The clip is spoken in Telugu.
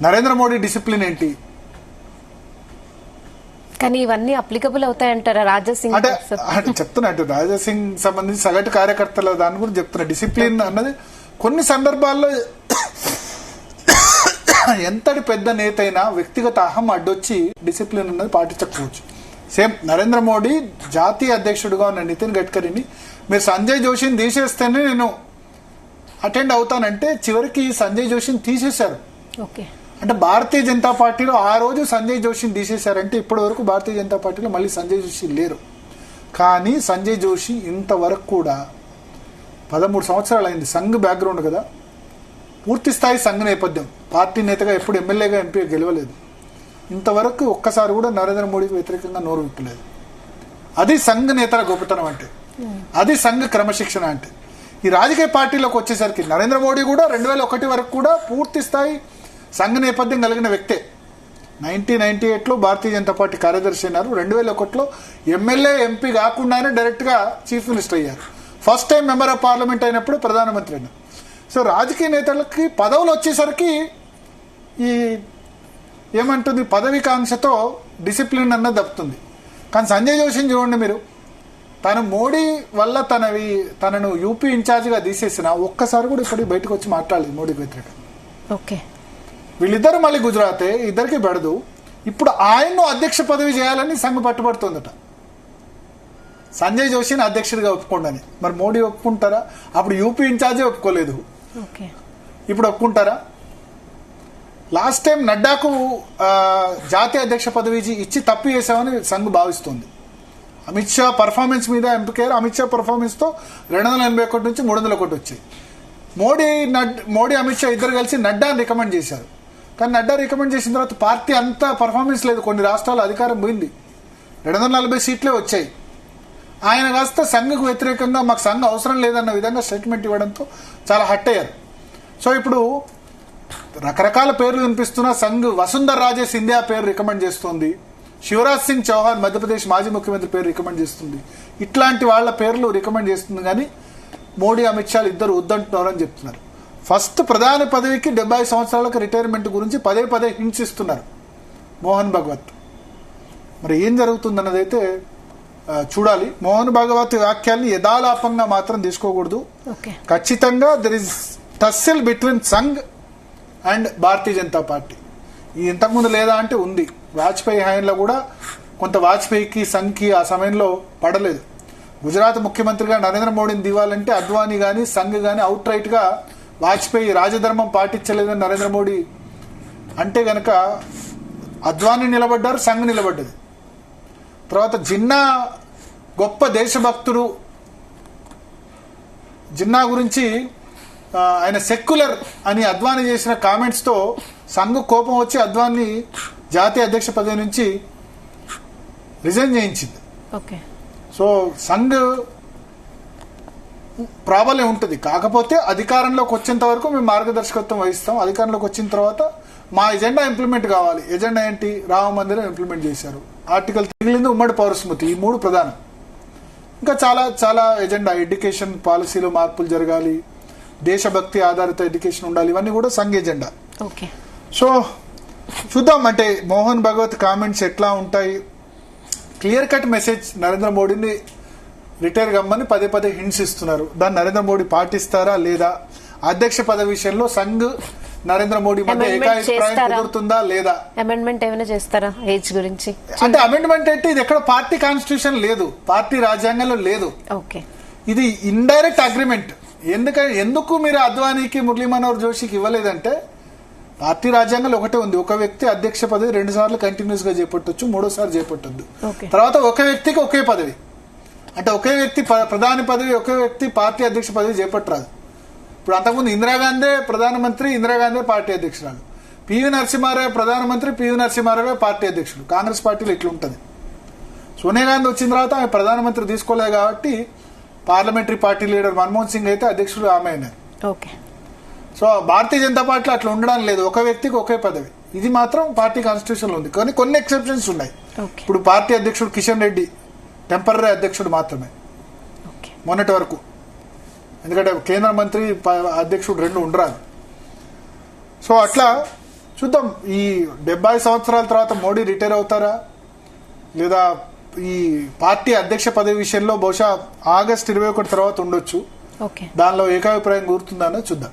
నరేంద్ర మోడీ డిసిప్లిన్ ఏంటి? కానీ ఇవన్నీ అప్లికబుల్ అవుతాయంటారా రాజాసింగ్? అంటే చెప్తున్నట్టు రాజాసింగ్ సంబంధించి సగటు కార్యకర్తల దాని గురించి చెప్తున్నా. డిసిప్లిన్ అన్నది కొన్ని సందర్భాల్లో ఎంతటి పెద్ద నేత అయినా వ్యక్తిగత అహం అడ్డొచ్చి డిసిప్లిన్ అన్నది పాటించకపోవచ్చు. సేమ్ నరేంద్ర మోడీ జాతీయ అధ్యక్షుడిగా ఉన్న నితిన్ గడ్కరీని మీరు సంజయ్ జోషిని తీసేస్తేనే నేను అటెండ్ అవుతానంటే చివరికి సంజయ్ జోషిని తీసేశారు. అంటే భారతీయ జనతా పార్టీలో ఆ రోజు సంజయ్ జోషిని తీసేశారంటే ఇప్పటి వరకు భారతీయ జనతా పార్టీలో మళ్ళీ సంజయ్ జోషి లేరు. కానీ సంజయ్ జోషి ఇంతవరకు కూడా 13 సంవత్సరాలు అయింది. సంఘ్ బ్యాక్గ్రౌండ్ కదా, పూర్తి స్థాయి సంఘ నేపథ్యం, పార్టీ నేతగా ఎప్పుడు ఎమ్మెల్యేగా ఎంపీ గెలవలేదు. ఇంతవరకు ఒక్కసారి కూడా నరేంద్ర మోడీకి వ్యతిరేకంగా నోరు విప్పలేదు. అది సంఘ నేతల గొప్పతనం అంటే, అది సంఘ క్రమశిక్షణ అంటే. ఈ రాజకీయ పార్టీలోకి వచ్చేసరికి నరేంద్ర మోడీ కూడా 2001 వరకు కూడా పూర్తి స్థాయి సంఘ నేపథ్యం కలిగిన వ్యక్తే. 1998లో భారతీయ జనతా పార్టీ కార్యదర్శి అయినారు. 2001లో ఎమ్మెల్యే ఎంపీ కాకుండానే డైరెక్ట్ గా చీఫ్ మినిస్టర్ అయ్యారు. First time member of parliament అయినప్పుడు ప్రధానమంత్రి అయినారు. సో రాజకీయ నేతలకి పదవులు వచ్చేసరికి ఈ ఏమంటుంది పదవికాంక్షతో డిసిప్లిన్ అన్నది దప్పుతుంది. కానీ సంజయ్ జోషిని చూడండి మీరు, తను మోడీ వల్ల తనను యూపీ ఇన్ఛార్జిగా తీసేసిన ఒక్కసారి కూడా ఇప్పటికి బయటకు వచ్చి మాట్లాడలేదు మోడీకి వ్యతిరేకంగా. వీళ్ళిద్దరు మళ్ళీ గుజరాతే, ఇద్దరికి బెడదు. ఇప్పుడు ఆయన్ను అధ్యక్ష పదవి చేయాలని సంఘ పట్టుబడుతుందట, సంజయ్ జోషిని అధ్యక్షుడిగా ఒప్పుకోండి. మరి మోడీ ఒప్పుకుంటారా? అప్పుడు యూపీ ఇన్ఛార్జే ఒప్పుకోలేదు, ఇప్పుడు ఒప్పుకుంటారా? లాస్ట్ టైం నడ్డాకు జాతీయ అధ్యక్ష పదవి ఇచ్చి తప్పు చేశామని సంఘ్ భావిస్తుంది. అమిత్ షా పర్ఫార్మెన్స్ మీద ఎంపికయ్యారు. అమిత్ షా పర్ఫార్మెన్స్ తో 281 నుంచి 301 వచ్చాయి. మోడీ అమిత్ షా ఇద్దరు కలిసి నడ్డాని రికమెండ్ చేశారు. కానీ నడ్డా రికమెండ్ చేసిన తర్వాత పార్టీ అంతా పర్ఫార్మెన్స్ లేదు, కొన్ని రాష్ట్రాల్లో అధికారం పోయింది, 240 సీట్లే వచ్చాయి. ఆయన కాస్త సంఘకు వ్యతిరేకంగా మాకు సంఘ అవసరం లేదన్న విధంగా స్టేట్మెంట్ ఇవ్వడంతో చాలా హట్ అయ్యారు. సో ఇప్పుడు రకరకాల పేర్లు వినిపిస్తున్నా సంఘ్ వసుంధర రాజే సింధియా పేరు రికమెండ్ చేస్తుంది, శివరాజ్ సింగ్ చౌహాన్ మధ్యప్రదేశ్ మాజీ ముఖ్యమంత్రి పేరు రికమెండ్ చేస్తుంది. ఇట్లాంటి వాళ్ళ పేర్లు రికమెండ్ చేస్తుంది. కానీ మోడీ అమిత్ షా ఇద్దరు వద్దంటున్నారు అని చెప్తున్నారు. ఫస్ట్ ప్రధాని పదవికి 70 సంవత్సరాలకు రిటైర్మెంట్ గురించి పదే హింట్స్ ఇస్తున్నారు మోహన్ భగవత్. మరి ఏం జరుగుతుందన్నది అయితే చూడాలి. మోహన్ భగవత్ వ్యాఖ్యల్ని యథాలాపంగా మాత్రం తీసుకోకూడదు. ఖచ్చితంగా there is tussle between Sangh and Bharatiya Janata Party. ఇంతకుముందు లేదా అంటే ఉంది. వాజ్పేయి హయాంలో కూడా కొంత వాజ్పేయికి సంఘ్కి ఆ సమయంలో పడలేదు. గుజరాత్ ముఖ్యమంత్రిగా నరేంద్ర మోడీని దివాలంటే అద్వానీ గాని సంఘ్ గాని అవుట్ రైట్ గా వాజ్పేయి రాజధర్మం పాటించలేదని నరేంద్ర మోడీ అంటే గనక అద్వానీ నిలబడ్డారు, సంఘ్ నిలబడ్డది. తర్వాత జిన్నా గొప్ప దేశభక్తుడు, జిన్నా గురించి ఆయన సెక్యులర్ అని అద్వానీ చేసిన కామెంట్స్ తో సంఘ్ కోపం వచ్చి అద్వానీ జాతీయ అధ్యక్ష పదవి నుంచి రిజైన్ చేయించింది. సో సంఘ్ ప్రాబల్యం ఉంటుంది. కాకపోతే అధికారంలోకి వచ్చేంత వరకు మేము మార్గదర్శకత్వం వహిస్తాం. అధికారంలోకి వచ్చిన తర్వాత మా ఎజెండా ఇంప్లిమెంట్ కావాలి. ఎజెండా ఏంటి? రామ మందిరం ఇంప్లిమెంట్ చేశారు, ఆర్టికల్ 3 ఉమ్మడి పౌరస్మృతి, ఈ 3 ప్రధానం. ఇంకా చాలా చాలా ఎజెండా, ఎడ్యుకేషన్ పాలసీలో మార్పులు జరగాలి, దేశభక్తి ఆధారిత ఎడ్యుకేషన్ ఉండాలి, ఇవన్నీ కూడా సంఘ ఎజెండా. సో చూద్దాం అంటే మోహన్ భగవత్ కామెంట్స్ ఎట్లా ఉంటాయి. క్లియర్ కట్ మెసేజ్ నరేంద్ర మోడీని రిటైర్ కమ్మని పదే హింట్స్ ఇస్తున్నారు. దాన్ని నరేంద్ర మోడీ పాటిస్తారా లేదా? అధ్యక్ష పదవి విషయంలో సంఘ్ నరేంద్ర మోడీ మధ్య ఏకాభిప్రాయం కుదురుతుందా లేదా? అమెండ్మెంట్ ఏమైనా చేస్తారా ఏజ్ గురించి? అంటే అమెండ్మెంట్ అంటే ఇది ఎక్కడ పార్టీ కాన్స్టిట్యూషన్ లేదు, పార్టీ రాజ్యాంగంలో లేదు. ఇది ఇండైరెక్ట్ అగ్రిమెంట్. ఎందుకు మీరు అద్వానీకి మురళీ మనోహర్ జోషికి ఇవ్వలేదంటే పార్టీ రాజ్యాంగంలో ఒకటే ఉంది, ఒక వ్యక్తి అధ్యక్ష పదవి 2 సార్లు కంటిన్యూస్ గా చేపట్టొచ్చు, 3సారి చేపట్టొద్దు. తర్వాత ఒక వ్యక్తికి ఒకే పదవి, అంటే ఒకే వ్యక్తి ప్రధాని పదవి, ఒకే వ్యక్తి పార్టీ అధ్యక్ష పదవి చేపట్టరాదు. ఇప్పుడు అంతకుముందు ఇందిరాగాంధీ ప్రధానమంత్రి, ఇందిరాగాంధీ పార్టీ అధ్యక్షురాలు, పివి నరసింహారావు ప్రధానమంత్రి, పివి నరసింహారావు పార్టీ అధ్యక్షుడు. కాంగ్రెస్ పార్టీలో ఇట్లా ఉంటుంది. సోనియా గాంధీ వచ్చిన తర్వాత ఆమె ప్రధానమంత్రి తీసుకోలేదు కాబట్టి parliamentary party leader Manmohan Singh అయితే అధ్యక్షుడు ఆమె అయినారు. సో భారతీయ జనతా పార్టీలో అట్లా ఉండడం లేదు, ఒక వ్యక్తికి ఒకే పదవి. ఇది మాత్రం పార్టీ కాన్స్టిట్యూషన్ లో ఉంది. కానీ కొన్ని ఎక్సెప్షన్స్ ఉన్నాయి. ఇప్పుడు పార్టీ అధ్యక్షుడు కిషన్ రెడ్డి టెంపరరీ అధ్యక్షుడు మాత్రమే మొన్నటి వరకు, ఎందుకంటే కేంద్ర మంత్రి అధ్యక్షుడు 2 ఉండరాదు. సో అట్లా చూద్దాం ఈ 70 సంవత్సరాల తర్వాత మోడీ రిటైర్ అవుతారా లేదా ఈ పార్టీ అధ్యక్ష పదవి విషయంలో బహుశా ఆగస్టు 21 తర్వాత ఉండొచ్చు. ఓకే, దానిలో ఏకాభిప్రాయం కూరుతుందా చూద్దాం.